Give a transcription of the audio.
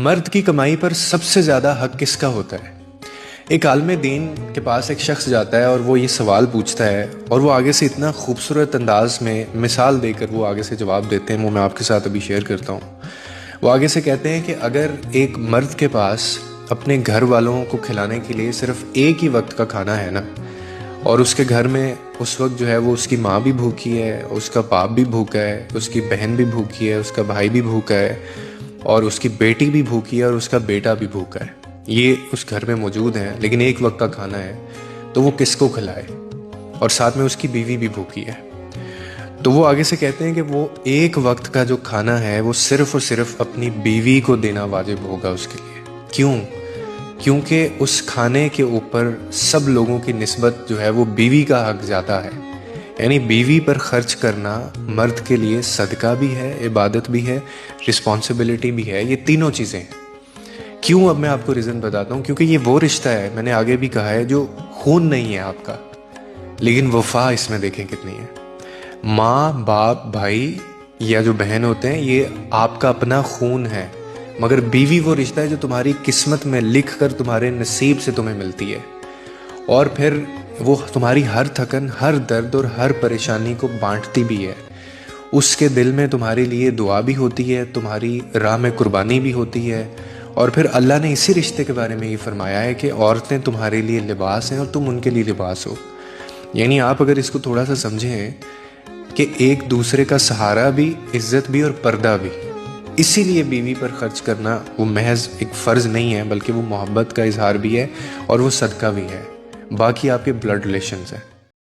मर्द की कमाई पर सबसे ज़्यादा हक किसका होता है? एक आलिम दीन के पास एक शख्स जाता है और वो ये सवाल पूछता है और वो आगे से इतना खूबसूरत अंदाज में मिसाल देकर वो आगे से जवाब देते हैं, वो मैं आपके साथ अभी शेयर करता हूँ। वो आगे से कहते हैं कि अगर एक मर्द के पास अपने घर वालों को खिलाने के लिए सिर्फ एक ही वक्त का खाना है ना, और उसके घर में उस वक्त जो है वो उसकी माँ भी भूखी है, उसका बाप भी भूखा है, उसकी बहन भी भूखी है, उसका भाई भी भूखा है और उसकी बेटी भी भूखी है और उसका बेटा भी भूखा है, ये उस घर में मौजूद हैं, लेकिन एक वक्त का खाना है, तो वो किसको खिलाए? और साथ में उसकी बीवी भी भूखी है। तो वो आगे से कहते हैं कि वो एक वक्त का जो खाना है वो सिर्फ और सिर्फ अपनी बीवी को देना वाजिब होगा उसके लिए। क्यों? क्योंकि उस खाने के ऊपर सब लोगों की निस्बत जो है वो बीवी का हक ज़्यादा है। यानी बीवी पर खर्च करना मर्द के लिए सदका भी है, इबादत भी है, रिस्पॉन्सिबिलिटी भी है, ये तीनों चीज़ें हैं। क्यों? अब मैं आपको रीज़न बताता हूँ। क्योंकि ये वो रिश्ता है, मैंने आगे भी कहा है, जो खून नहीं है आपका, लेकिन वफा इसमें देखें कितनी है। माँ बाप भाई या जो बहन होते हैं ये आपका अपना खून है, मगर बीवी वो रिश्ता है जो तुम्हारी किस्मत में लिख कर तुम्हारे नसीब से तुम्हें मिलती है, और फिर वो तुम्हारी हर थकन, हर दर्द और हर परेशानी को बांटती भी है। उसके दिल में तुम्हारे लिए दुआ भी होती है, तुम्हारी राह में कुर्बानी भी होती है। और फिर अल्लाह ने इसी रिश्ते के बारे में ये फरमाया है कि औरतें तुम्हारे लिए लिबास हैं और तुम उनके लिए लिबास हो। यानी आप अगर इसको थोड़ा सा समझें कि एक दूसरे का सहारा भी, इज्जत भी और पर्दा भी। इसीलिए बीवी पर खर्च करना वो महज एक फ़र्ज़ नहीं है, बल्कि वो मोहब्बत का इजहार भी है और वो सदका भी है। बाकी आपके ब्लड रिलेशंस हैं।